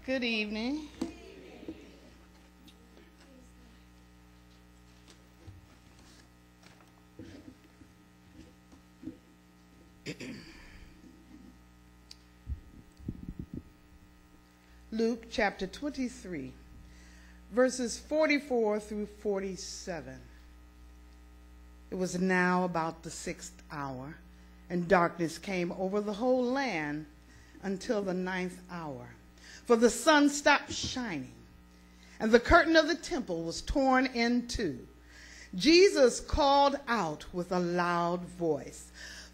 Good evening. Luke chapter 23, verses 44 through 47. It was now about the 6th hour, and darkness came over the whole land until the 9th hour. For the sun stopped shining, and the curtain of the temple was torn in two. Jesus called out with a loud voice,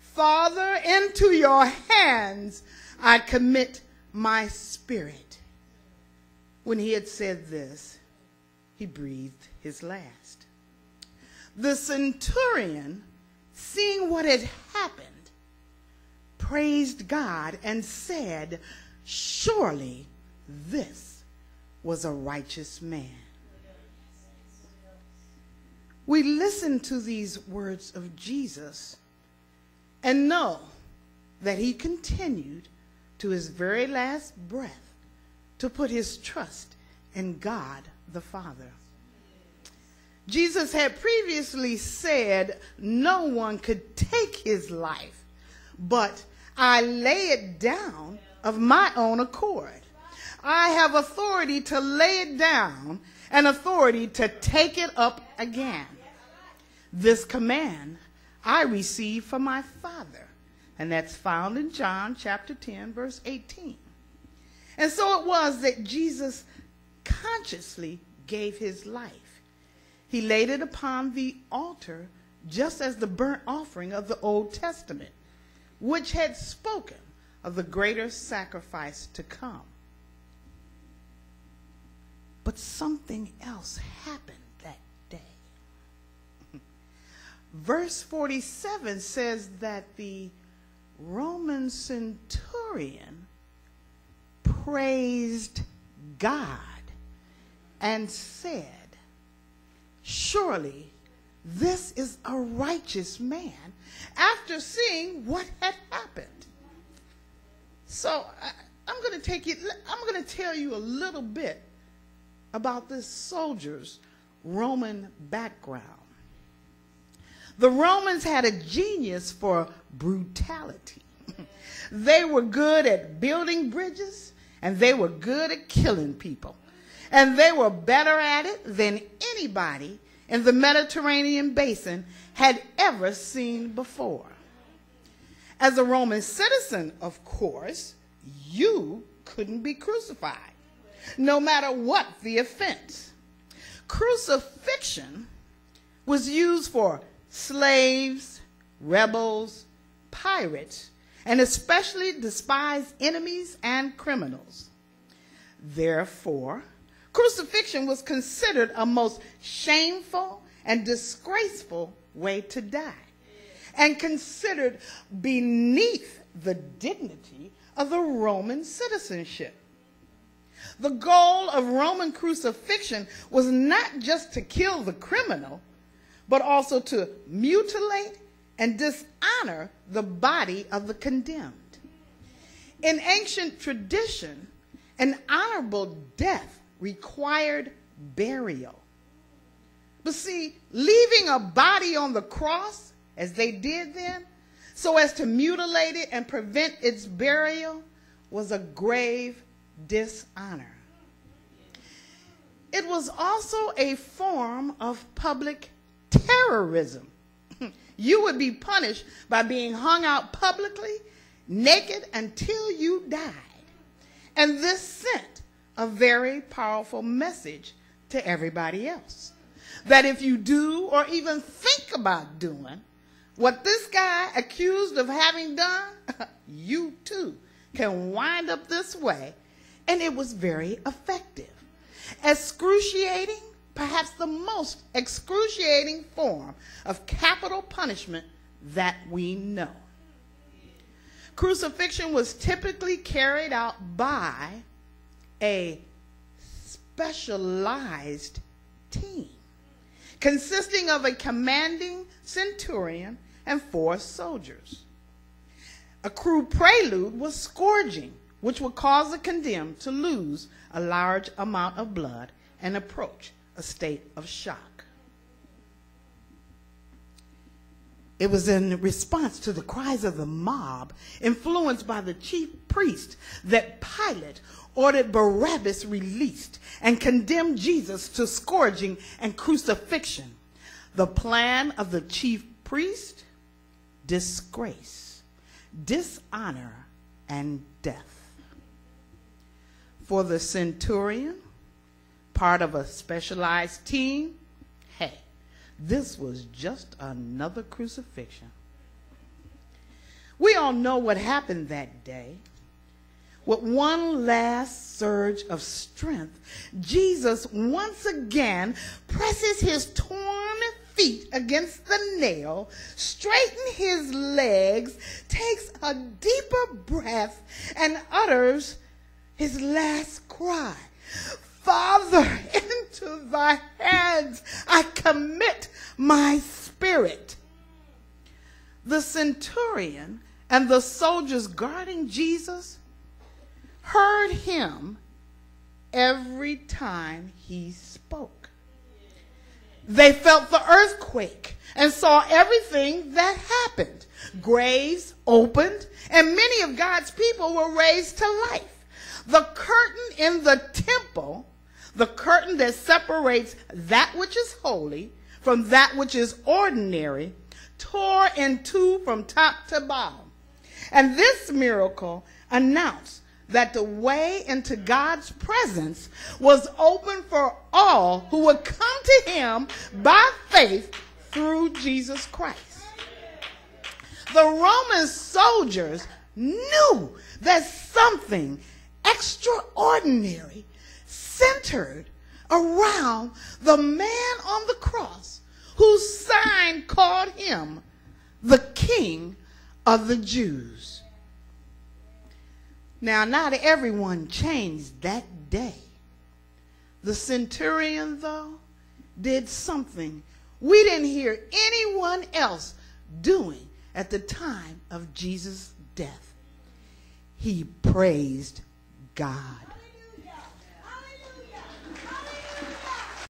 "Father, into your hands I commit my spirit." When he had said this, he breathed his last. The centurion, seeing what had happened, praised God and said, "Surely this was a righteous man." We listen to these words of Jesus and know that he continued to his very last breath to put his trust in God the Father. Jesus had previously said no one could take his life, but I lay it down of my own accord. I have authority to lay it down and authority to take it up again. This command I received from my Father, and that's found in John chapter 10, verse 18. And so it was that Jesus consciously gave his life. He laid it upon the altar just as the burnt offering of the Old Testament, which had spoken of the greater sacrifice to come. But something else happened that day. Verse 47 says that the Roman centurion praised God and said, "Surely this is a righteous man," after seeing what had happened. So I'm going to tell you a little bit about this soldier's Roman background. The Romans had a genius for brutality. They were good at building bridges, and they were good at killing people. And they were better at it than anybody in the Mediterranean basin had ever seen before. As a Roman citizen, of course, you couldn't be crucified, no matter what the offense. Crucifixion was used for slaves, rebels, pirates, and especially despised enemies and criminals. Therefore, crucifixion was considered a most shameful and disgraceful way to die, and considered beneath the dignity of the Roman citizenship. The goal of Roman crucifixion was not just to kill the criminal, but also to mutilate and dishonor the body of the condemned. In ancient tradition, an honorable death required burial. But see, leaving a body on the cross, as they did then, so as to mutilate it and prevent its burial, was a grave dishonor. It was also a form of public terrorism. You would be punished by being hung out publicly, naked, until you died. And this sent a very powerful message to everybody else, that if you do or even think about doing what this guy accused of having done, you too can wind up this way. And it was very effective. Excruciating, perhaps the most excruciating form of capital punishment that we know. Crucifixion was typically carried out by a specialized team consisting of a commanding centurion and 4 soldiers. A crude prelude was scourging, which would cause the condemned to lose a large amount of blood and approach a state of shock. It was in response to the cries of the mob, influenced by the chief priest, that Pilate ordered Barabbas released and condemned Jesus to scourging and crucifixion. The plan of the chief priest: disgrace, dishonor, and death. For the centurion, part of a specialized team, hey, this was just another crucifixion. We all know what happened that day. With one last surge of strength, Jesus once again presses his torn feet against the nail, straightens his legs, takes a deeper breath, and utters his last cry: Father, into thy hands I commit my spirit. The centurion and the soldiers guarding Jesus heard him every time he spoke. They felt the earthquake and saw everything that happened. Graves opened, and many of God's people were raised to life. The curtain in the temple, the curtain that separates that which is holy from that which is ordinary, tore in two from top to bottom. And this miracle announced that the way into God's presence was open for all who would come to him by faith through Jesus Christ. The Roman soldiers knew that something extraordinary centered around the man on the cross whose sign called him the King of the Jews. Now, not everyone changed that day. The centurion, though, did something we didn't hear anyone else doing at the time of Jesus' death. He praised God.